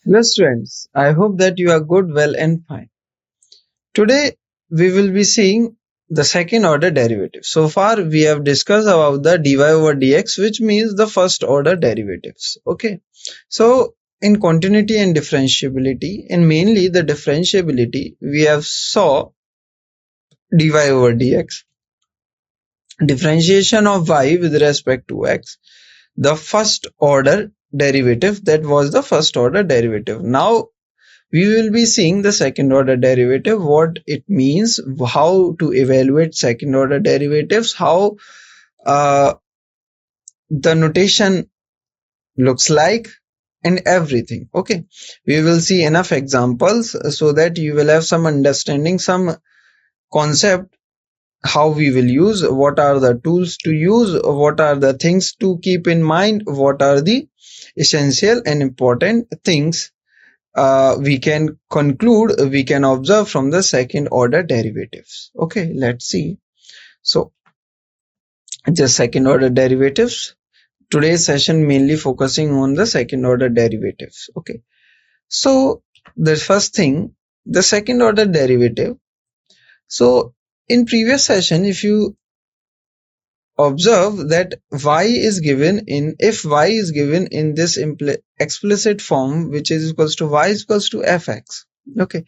Hello students, I hope that you are good, well and fine. Today we will be seeing the second order derivative. So far we have discussed about the dy over dx, which means the first order derivatives. Okay. So in continuity and differentiability, and mainly the differentiability, we have saw dy over dx, differentiation of y with respect to x, the first order derivative, that was the first order derivative. Now we will be seeing the second order derivative, what it means, how to evaluate second order derivatives, how uh, the notation looks like, and everything. Okay, we will see enough examples so that you will have some understanding, some concept, how we will use, what are the tools to use, what are the things to keep in mind, what are the essential and important things we can conclude, we can observe from the second order derivatives. Okay, let's see. So just second order derivatives, today's session mainly focusing on the second order derivatives. Okay, so the first thing, the second order derivative. So in previous session, if you observe that y is given in, if y is given in this explicit form, which is equals to y is equals to fx. Okay,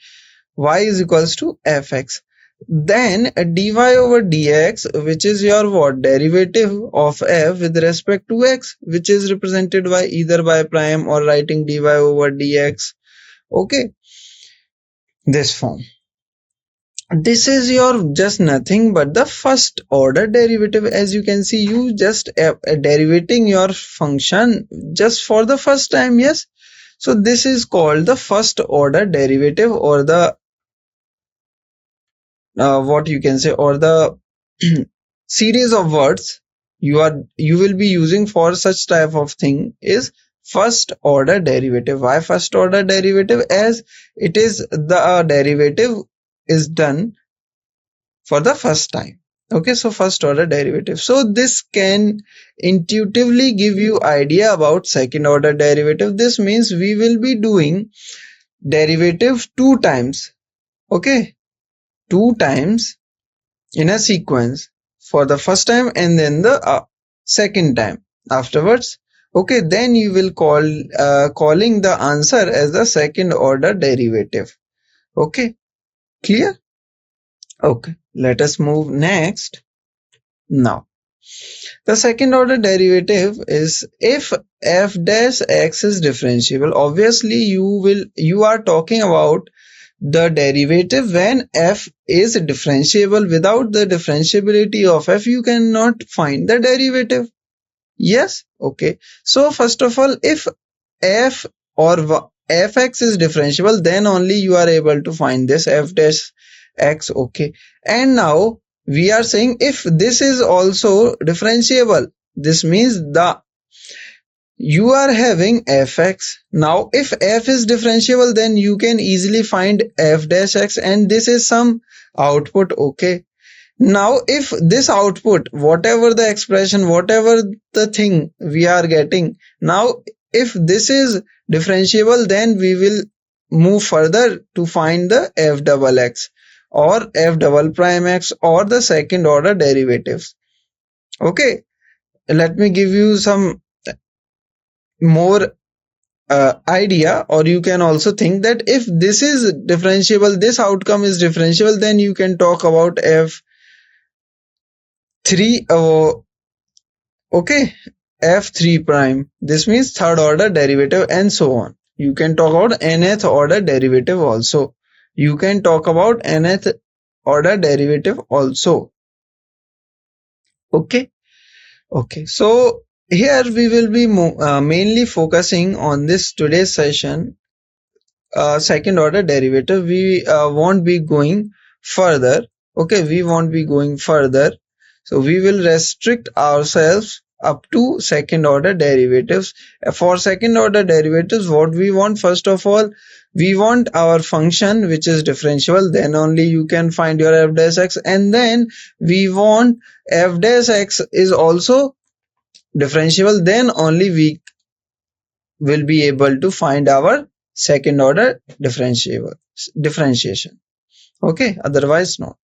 y is equals to fx, then dy over dx, which is your what, derivative of f with respect to x, which is represented by either by prime or writing dy over dx. Okay, this form, this is your just nothing but the first order derivative. As you can see, you just derivating your function just for the first time. Yes, so this is called the first order derivative, or the what you can say, or the series of words you will be using for such type of thing is first order derivative. Why first order derivative? As it is the derivative is done for the first time. Okay, so first order derivative. So this can intuitively give you idea about second order derivative. This means we will be doing derivative two times. Okay, two times in a sequence, for the first time and then the second time afterwards. Okay, then you will calling the answer as the second order derivative. Okay, clear? Okay, let us move next. Now the second order derivative is if f dash x is differentiable. Obviously you are talking about the derivative when f is differentiable. Without the differentiability of f, you cannot find the derivative. Yes, okay. So first of all, if f or fx is differentiable, then only you are able to find this f dash x. Okay, and now we are saying if this is also differentiable, this means the you are having fx. Now if f is differentiable, then you can easily find f dash x, and this is some output. Okay, now if this output, whatever the expression, whatever the thing we are getting, now if this is differentiable, then we will move further to find the f double x or f double prime x or the second order derivatives. Okay, let me give you some more idea, or you can also think that if this is differentiable, this outcome is differentiable, then you can talk about f3 okay, f3 prime, this means third order derivative, and so on. You can talk about nth order derivative also. You can talk about nth order derivative also. Okay, okay, so here we will be mainly focusing on this today's session, second order derivative. We won't be going further. Okay, we won't be going further, so we will restrict ourselves up to second order derivatives. For second order derivatives, what we want, first of all, we want our function which is differentiable, then only you can find your f dash x, and then we want f dash x is also differentiable, then only we will be able to find our second order differentiation. Okay, otherwise not.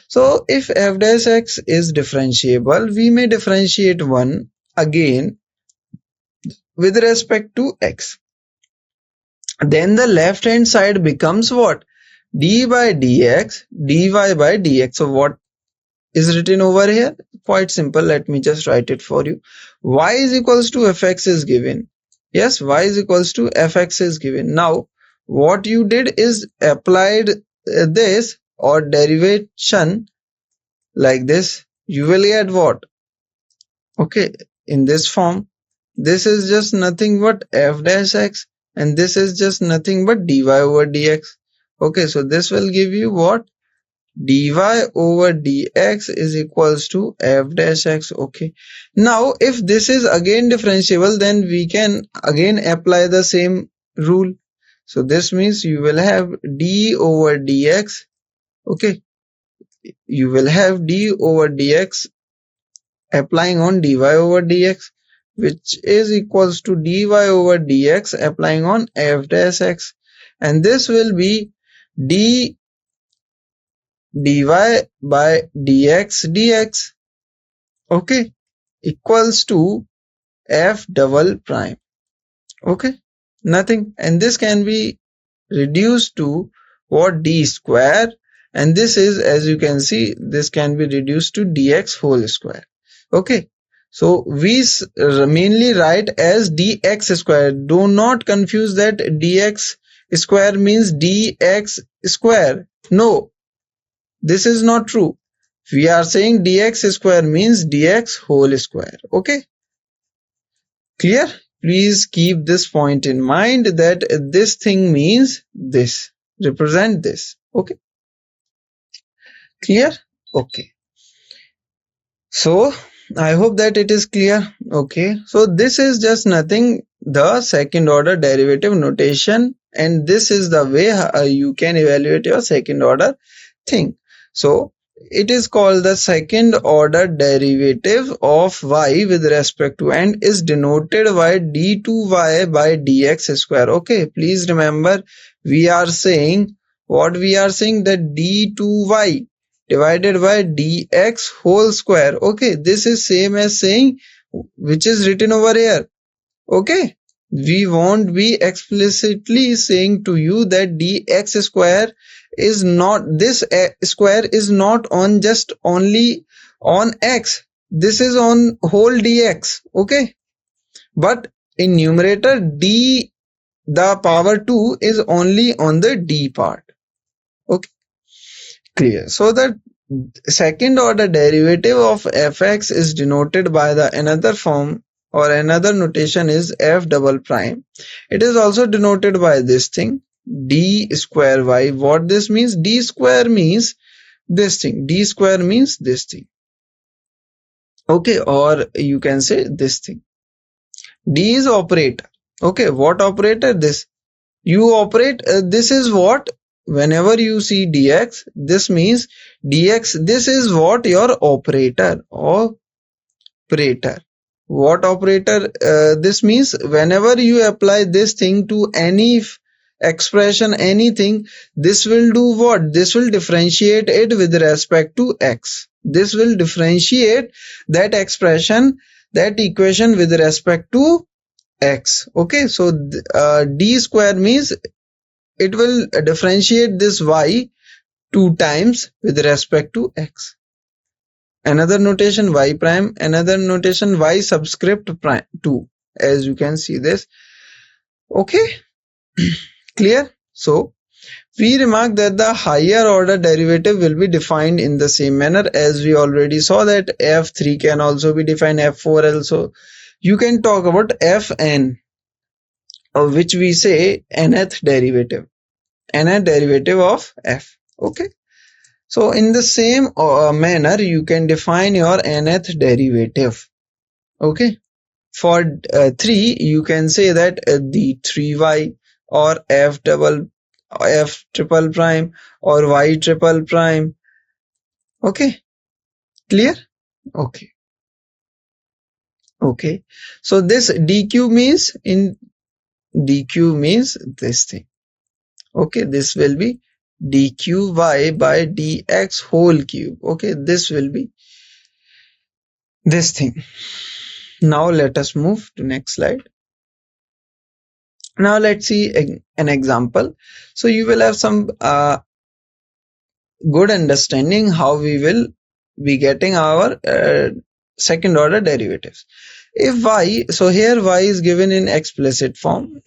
So if f dash x is differentiable, we may differentiate one again with respect to x. Then the left hand side becomes what? D by dx, dy by dx. So what is written over here? Quite simple. Let me just write it for you. Y is equals to fx is given. Yes, y is equals to fx is given. Now what you did is applied this or derivation like this. You will get what? Okay, in this form, this is just nothing but f dash x, and this is just nothing but dy over dx. Okay, so this will give you what? Dy over dx is equals to f dash x. Okay, now if this is again differentiable, then we can again apply the same rule. So this means you will have d over dx. Okay, you will have d over dx applying on dy over dx, which is equals to dy over dx applying on f dash x, and this will be d dy by dx. Okay, equals to f double prime. Okay, nothing, and this can be reduced to what? D square, and this is, as you can see, this can be reduced to dx whole square. Okay, so we mainly write as dx square. Do not confuse that dx square means dx square. No, this is not true. We are saying dx square means dx whole square. Okay, clear? Please keep this point in mind that this thing means this, represent this. Okay, clear? Okay, so I hope that it is clear. Okay, so this is just nothing, the second order derivative notation, and this is the way you can evaluate your second order thing. So it is called the second order derivative of y with respect to, and is denoted by d2y by dx square. Okay, please remember, we are saying what? We are saying that d2y divided by dx whole square. Okay, this is same as saying which is written over here. Okay, we won't be explicitly saying to you that dx square is not, this square is not on just only on x, this is on whole dx. Okay, but in numerator d the power 2 is only on the d part. Okay, clear? So that second order derivative of fx is denoted by the another form or another notation is f double prime. It is also denoted by this thing, d square y. What this means? D square means this thing, d square means this thing. Okay, or you can say this thing. D is operator. Okay, what operator? This. You operate, this is what? Whenever you see dx, this means dx, this is what? Your operator. Operator. What operator? This means whenever you apply this thing to any expression, anything, this will do what? This will differentiate it with respect to x. This will differentiate that expression, that equation with respect to x. Okay, so d square means it will differentiate this y 2 times with respect to x. Another notation y prime, another notation y subscript prime 2, as you can see this. Okay, clear? So we remark that the higher order derivative will be defined in the same manner, as we already saw that f3 can also be defined, f4 also. You can talk about fn, which we say nth derivative of f. Okay, so in the same manner you can define your nth derivative. Okay, for 3 you can say that the 3y or f triple prime or y triple prime. Okay, clear? Okay, so this dq means, in dq means this thing. Okay, this will be dqy by dx whole cube. Okay, this will be this thing. Now let us move to next slide. Now let's see an example. So you will have some good understanding how we will be getting our second order derivatives. If y, so here y is given in explicit form.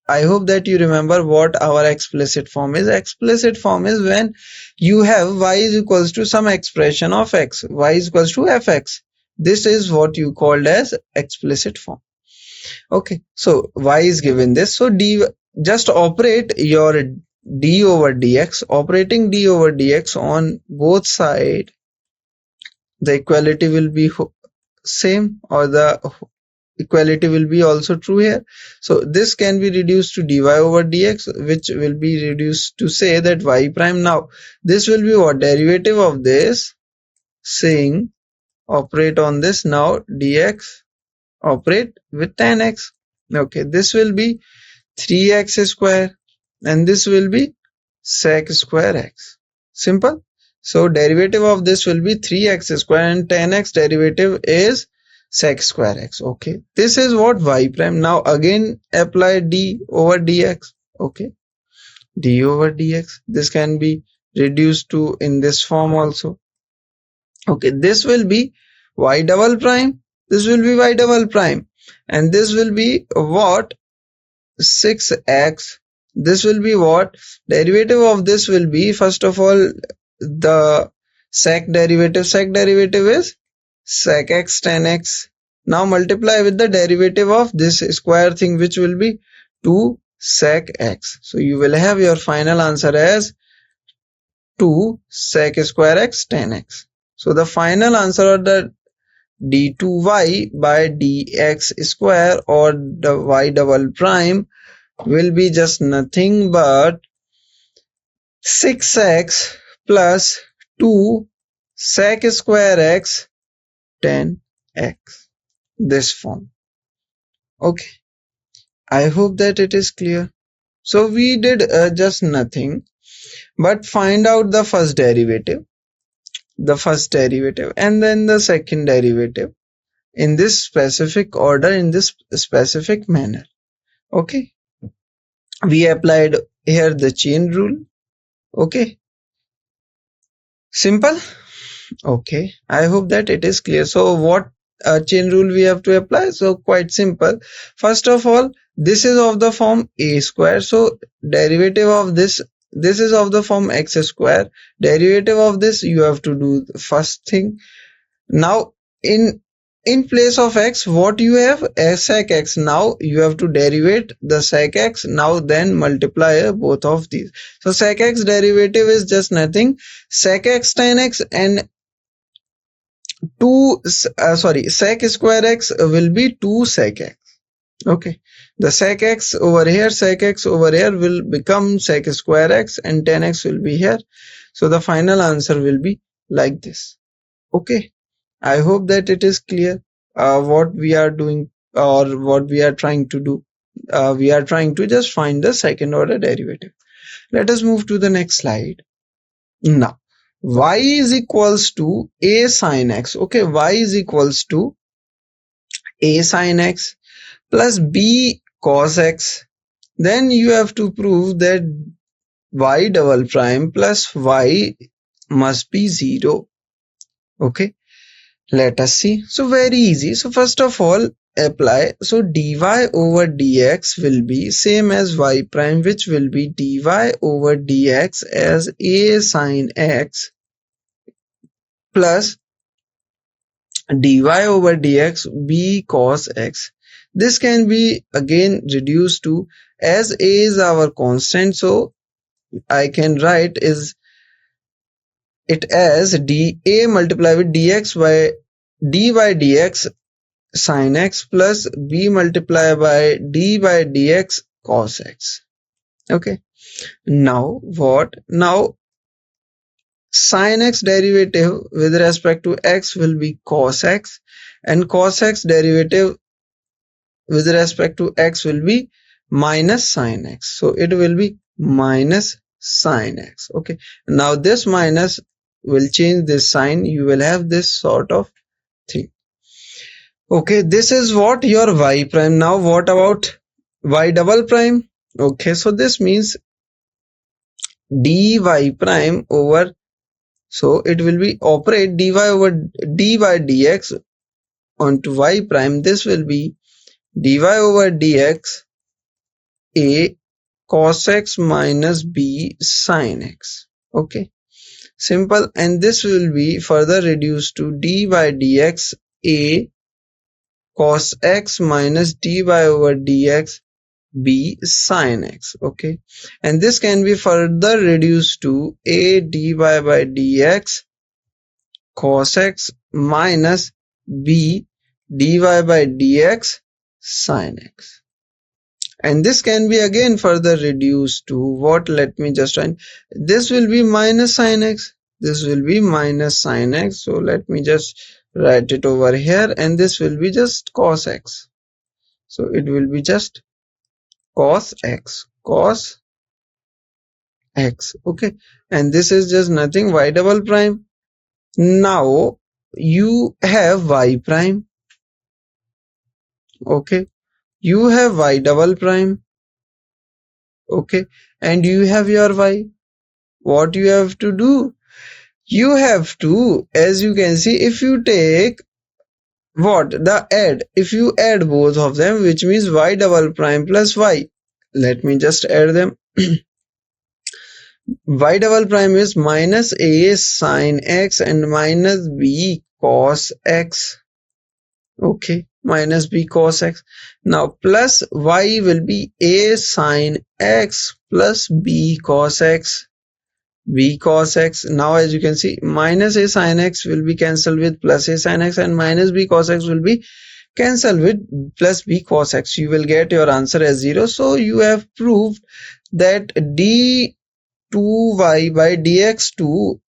I hope that you remember what our explicit form is. Explicit form is when you have y is equals to some expression of x, y is equals to fx. This is what you called as explicit form. Okay, so y is given this, so d, just operate your d over dx. Operating d over dx on both sides, the equality will be same, or the equality will be also true here. So this can be reduced to dy over dx, which will be reduced to say that y prime. Now this will be what? Derivative of this, saying operate on this. Now dx operate with tan x. Okay, this will be 3x square and this will be sec square x. Simple. So derivative of this will be 3x square and tan x derivative is sec square x. Okay, this is what y prime. Now again apply d over dx. Okay, d over dx, this can be reduced to in this form also. Okay, this will be y double prime, this will be y double prime, and this will be what? 6x. This will be what? Derivative of this will be, first of all, the sec derivative. Sec derivative is sec x tan x. Now multiply with the derivative of this square thing, which will be 2 sec x. So you will have your final answer as 2 sec square x tan x. So the final answer of the d2y by dx square, or the y double prime, will be just nothing but 6x plus 2 sec square x tan x. This form. Okay, I hope that it is clear. So we did just nothing but find out the first derivative, and then the second derivative in this specific order, in this specific manner. Okay, we applied here the chain rule. Okay, simple. Okay, I hope that it is clear. So what chain rule we have to apply? So quite simple. First of all, this is of the form a square, so derivative of this is of the form x square. Derivative of this, you have to do the first thing. Now in place of x, what you have? Sec x. Now you have to derivate the sec x. Now then multiply both of these. So sec x derivative is just nothing, sec x tan x, and sec square x will be 2 sec x. Okay, the sec x over here, sec x over here will become sec square x, and tan x will be here. So the final answer will be like this. Okay, I hope that it is clear what we are doing, or what we are trying to do. We are trying to just find the second order derivative. Let us move to the next slide. Now y is equals to a sin x. Okay, y is equals to a sin x plus b cos x. Then you have to prove that y double prime plus y must be 0. Okay, let us see. So very easy. So first of all, apply. So dy over dx will be same as y prime, which will be dy over dx as a sin x plus dy over dx b cos x. This can be again reduced to, as a is our constant, so I can write it as dA multiplied with dx by d by dx sin x plus b multiplied by d by dx cos x. Okay, now what? Now sin x derivative with respect to x will be cos x, and cos x derivative with respect to x will be minus sine x. So it will be minus sine x. Okay, now this minus will change this sign. You will have this sort of thing. Okay, this is what your y prime. Now what about y double prime? Okay, so this means dy prime over, so it will be operate dy over dy dx onto y prime. This will be dy over dx a cos x minus b sin x. Okay, simple. And this will be further reduced to dy dx a cos x minus dy over dx b sin x. Okay, and this can be further reduced to a dy by dx cos x minus b dy by dx sin x. And this can be again further reduced to what? Let me just write. This will be minus sin x. This will be minus sin x. So let me just write it over here, and this will be just cos x. So it will be just cos x, cos x. Okay, and this is just nothing, y double prime. Now you have y prime. Okay, you have y double prime. Okay, and you have your y. What you have to do? You have to, as you can see, if you take what? The add. If you add both of them, which means y double prime plus y. Let me just add them. Y double prime is minus a sin x and minus b cos x. Okay, minus b cos x. Now plus y will be a sin x plus b cos x. B cos x. Now as you can see, minus a sin x will be cancelled with plus a sin x, and minus b cos x will be cancelled with plus b cos x. You will get your answer as 0. So you have proved that d2y by dx2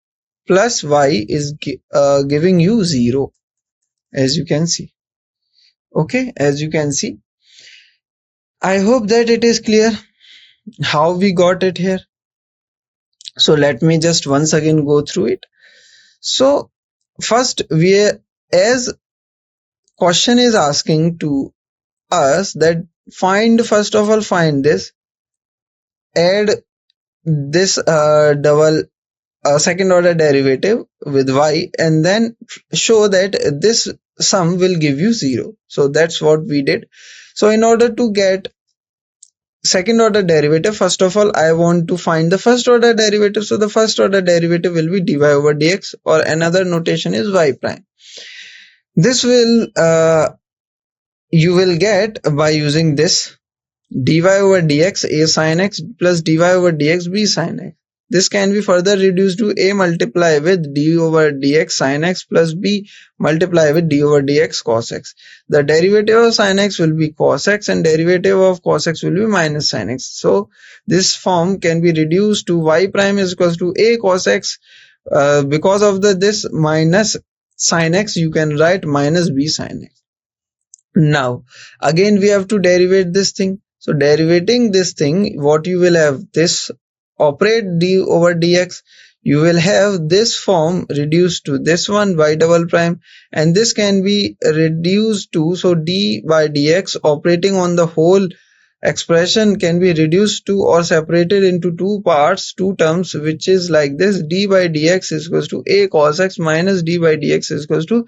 plus y is giving you 0, as you can see. Okay, as you can see. I hope that it is clear how we got it here. So let me just once again go through it. So first, as question is asking to us that first of all find this, add this double second order derivative with y, and then show that this sum will give you 0. So that's what we did. So in order to get second order derivative, first of all I want to find the first order derivative. So the first order derivative will be dy over dx, or another notation is y prime. This will you will get by using this dy over dx a sin x plus dy over dx b sin x. This can be further reduced to a multiply with d over dx sin x plus b multiply with d over dx cos x. The derivative of sin x will be cos x, and derivative of cos x will be minus sin x. So this form can be reduced to y prime is equals to a cos x. Because of this minus sin x, you can write minus b sin x. Now again we have to derivate this thing. So derivating this thing, what you will have, this operate d over dx, you will have this form reduced to this one y double prime, and this can be reduced to, so d by dx operating on the whole expression can be reduced to or separated into two parts, two terms, which is like this: d by dx is equals to a cos x minus d by dx is equals to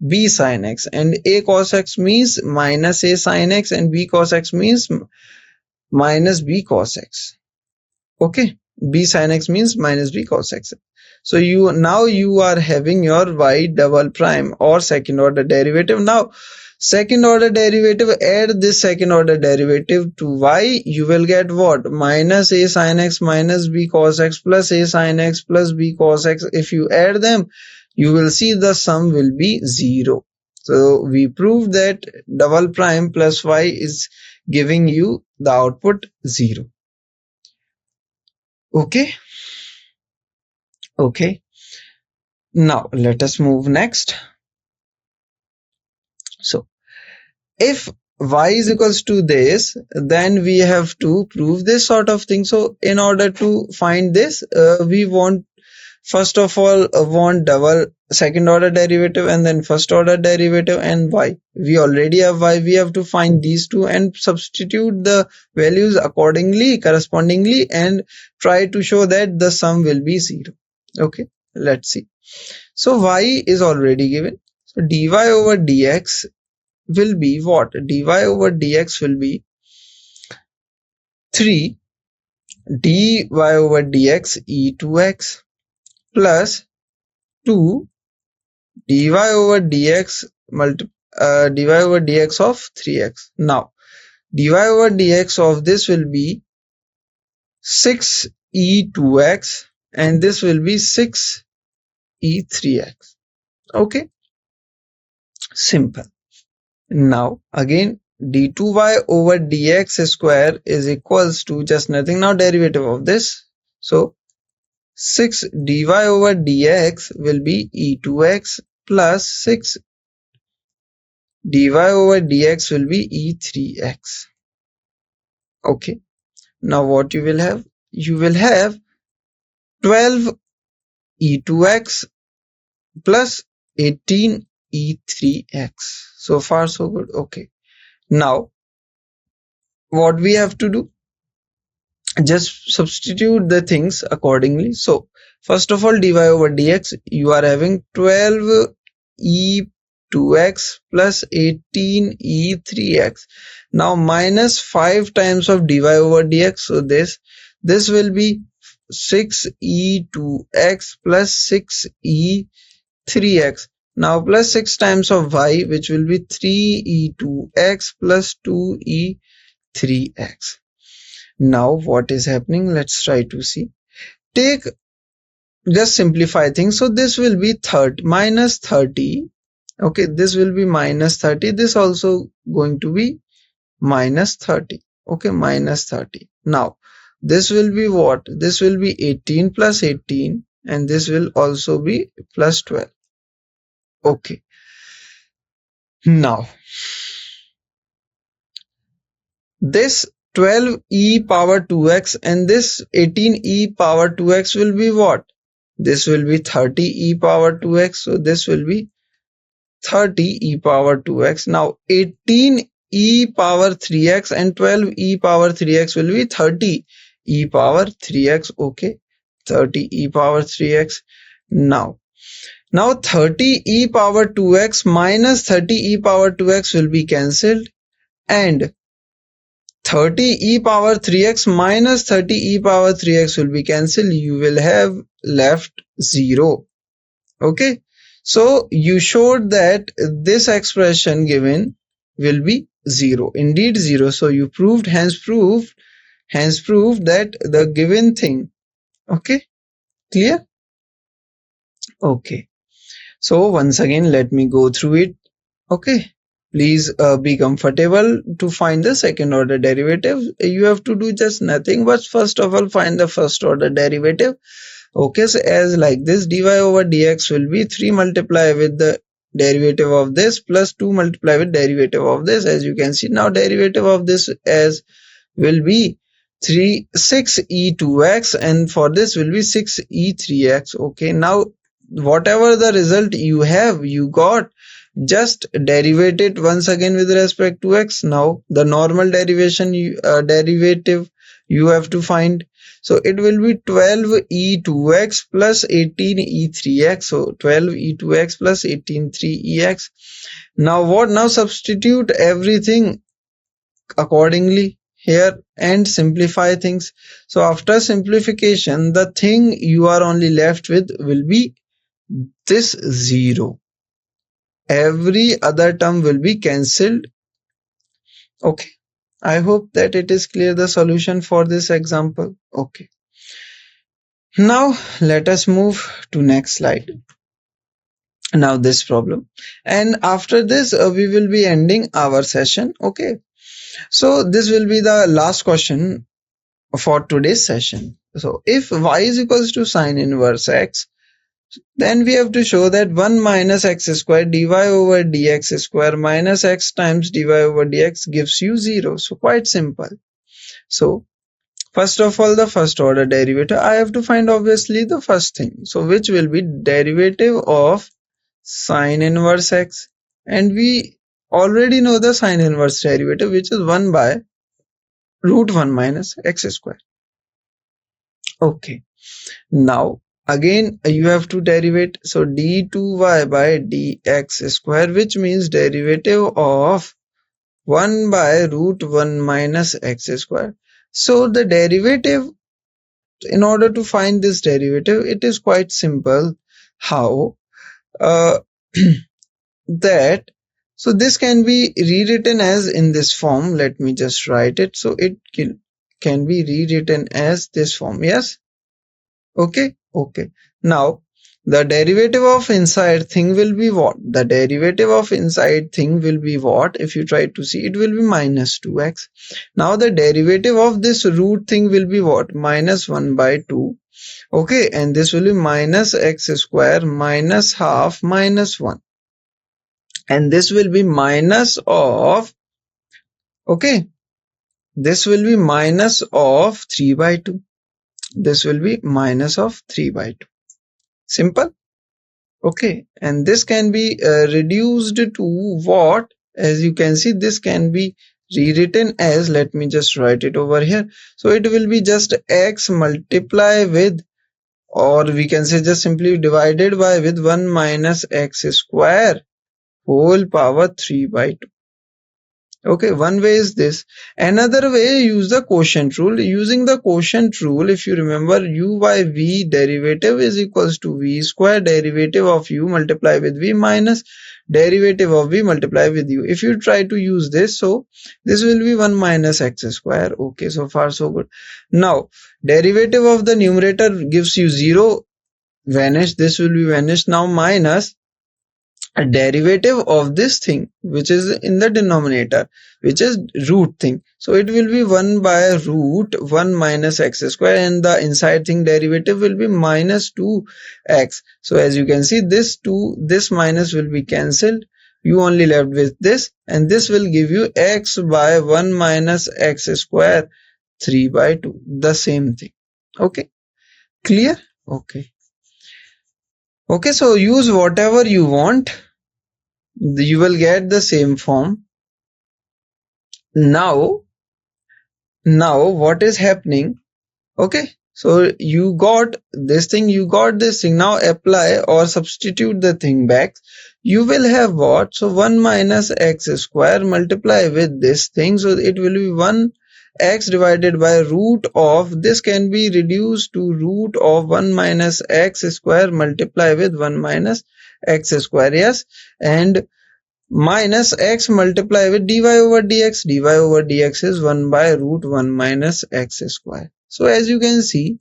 b sin x, and a cos x means minus a sin x, and b cos x means minus b cos x. Okay, b sin x means minus b cos x. So now you are having your y double prime or second order derivative. Now second order derivative, add this second order derivative to y, you will get what? Minus a sin x minus b cos x plus a sin x plus b cos x. If you add them, you will see the sum will be 0. So we proved that double prime plus y is giving you the output 0. Okay. Okay. Now let us move next. So if y is equals to this, then we have to prove this sort of thing. So in order to find this, we want first of all want double second order derivative and then first order derivative and y. We already have y, we have to find these two and substitute the values accordingly, correspondingly, and try to show that the sum will be 0. Okay, let's see. So y is already given. So dy over dx will be what? Dy over dx will be 3 dy over dx e2x plus 2 dy over dx dy over dx of 3x. Now dy over dx of this will be 6 e2x and this will be 6 e3x. Okay, simple. Now again d2y over dx square is equals to just nothing, now derivative of this. So 6 dy over dx will be e2x plus 6 dy over dx will be e3x. Okay, now what you will have? You will have 12 e2x plus 18 e3x. So far so good. Okay, now what we have to do? Just substitute the things accordingly. So first of all, dy over dx, you are having 12 e2x plus 18 e3x. Now minus 5 times of dy over dx, so this will be 6 e2x plus 6 e3x. Now plus 6 times of y, which will be 3 e2x plus 2 e3x. Now what is happening? Let's try to see. Just simplify things. So this will be minus 30. Okay, this will be minus 30. This also going to be minus 30. Okay, minus 30. Now this will be what? This will be 18 plus 18 and this will also be plus 12. Okay, now this 12 e power 2x and this 18 e power 2x will be what? This will be 30 e power 2x. So this will be 30 e power 2x. Now 18 e power 3x and 12 e power 3x will be 30 e power 3x. Okay, 30 e power 3x. Now 30 e power 2x minus 30 e power 2x will be cancelled and 30 e power 3x minus 30 e power 3x will be cancelled. You will have left 0. Okay, so you showed that this expression given will be 0, indeed 0. So you proved, hence proved that the given thing. Okay, clear? Okay, so once again let me go through it. Okay, please be comfortable. To find the second order derivative, you have to do just nothing but first of all find the first order derivative. Okay, so as like this, dy over dx will be 3 multiply with the derivative of this plus 2 multiply with derivative of this. As you can see, now derivative of this as will be 6 e2x and for this will be 6 e3x. Okay, now whatever the result you have, you got, just derivate it once again with respect to x. Now the normal derivative you have to find. So it will be 12 e2x plus 18 e3x. So 12 e2x plus 18 3ex. Now what? Now substitute everything accordingly here and simplify things. So after simplification, the thing you are only left with will be this 0. Every other term will be cancelled. Okay, I hope that it is clear, the solution for this example. Okay, now let us move to next slide. Now this problem, and after this we will be ending our session. Okay, so this will be the last question for today's session. So if y is equals to sine inverse x, Then we have to show that 1 minus x square dy over dx square minus x times dy over dx gives you 0. So quite simple. So first of all, the first order derivative, I have to find obviously the first thing. So which will be derivative of sine inverse x, and we already know the sine inverse derivative, which is 1 by root 1 minus x square. Okay, now again you have to derivate, so d2y by dx square, which means derivative of 1 by root 1 minus x square. So the derivative, in order to find this derivative, it is quite simple. How? Uh, that so this can be rewritten as in this form. Let me just write it. So it can be rewritten as this form. Yes. Okay. Now the derivative of inside thing will be what? The derivative of inside thing will be what? If you try to see, it will be minus 2x. Now the derivative of this root thing will be what? Minus 1 by 2. Okay, and this will be minus x square minus half minus 1. And this will be minus of, okay, this will be minus of 3 by 2. This will be minus of 3 by 2. Simple. Okay, and this can be reduced to what? As you can see, this can be rewritten as, let me just write it over here. So it will be just x multiply with, or we can say just simply divided by with 1 minus x square whole power 3 by 2. Okay, one way is this. Another way, use the quotient rule. Using the quotient rule, if you remember, u by v derivative is equals to v square derivative of u multiply with v minus derivative of v multiply with u. If you try to use this, so this will be 1 minus x square. Okay, so far so good. Now, derivative of the numerator gives you 0, vanish, this will be vanished. Now minus a derivative of this thing which is in the denominator, which is root thing, so it will be 1 by root 1 minus x square, and the inside thing derivative will be minus 2x. So as you can see, this minus will be cancelled, you only left with this, and this will give you x by 1 minus x square 3 by 2, the same thing. Okay, clear? Okay, so use whatever you want, you will get the same form. Now what is happening? Okay, so you got this thing, now apply or substitute the thing back. You will have what? So 1 minus x square multiply with this thing, so it will be 1 x divided by root of, this can be reduced to root of 1 minus x square multiply with 1 minus x square. Yes, and minus x multiply with dy over dx. dy over dx is 1 by root 1 minus x square. So as you can see,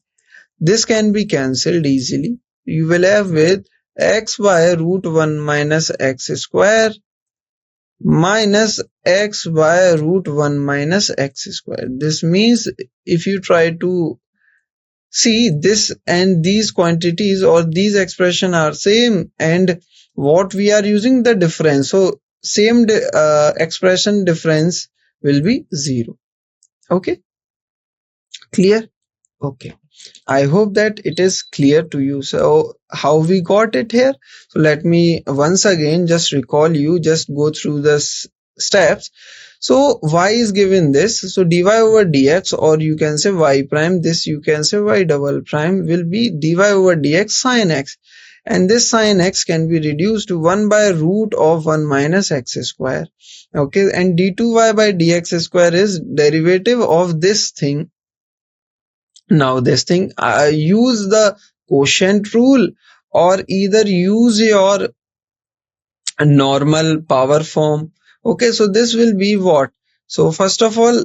this can be cancelled easily. You will have with x by root 1 minus x square minus x by root 1 minus x square. This means if you try to see this and these quantities or these expression are same, and what we are using the difference, so same expression difference will be 0. Okay, clear? Okay, I hope that it is clear to you. So how we got it here? So let me once again just recall you, just go through the steps. So y is given this, so dy over dx, or you can say y prime, this you can say y double prime, will be dy over dx sine x, and this sine x can be reduced to 1 by root of 1 minus x square. Okay, and d2y by dx square is derivative of this thing. Now this thing, use the quotient rule or either use your normal power form. Okay, so this will be what? So first of all,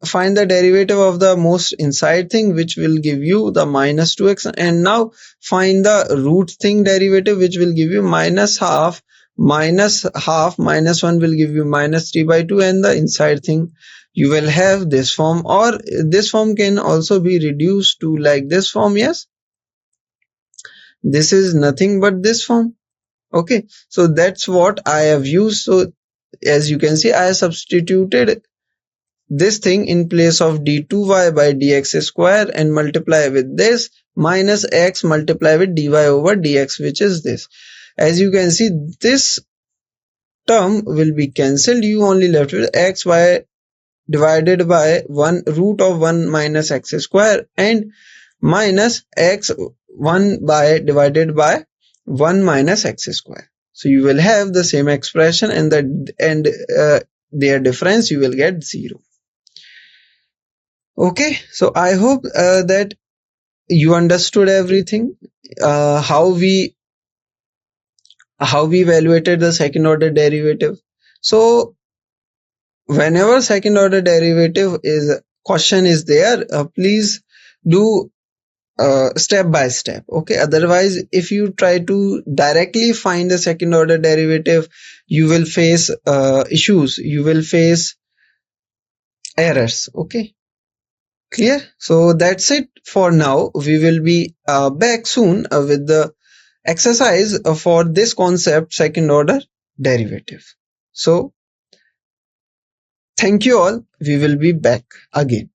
find the derivative of the most inside thing, which will give you the minus 2x, and now find the root thing derivative, which will give you minus half minus 1 will give you minus 3 by 2, and the inside thing you will have this form, or this form can also be reduced to like this form. Yes, this is nothing but this form. Okay, so that's what I have used. So as you can see, I have substituted this thing in place of d2y by dx square and multiply with this minus x multiply with dy over dx, which is this. As you can see, this term will be cancelled. You only left with xy divided by 1 root of 1 minus x square and minus x 1 by divided by 1 minus x square. So you will have the same expression, and their difference you will get 0. Okay, so I hope that you understood everything, how we evaluated the second order derivative. So whenever second order derivative is question is there, please do step by step. Okay, otherwise if you try to directly find the second order derivative, you will face issues, you will face errors. Okay, clear? So that's it for now. We will be back soon with the exercise for this concept, second order derivative. So thank you all. We will be back again.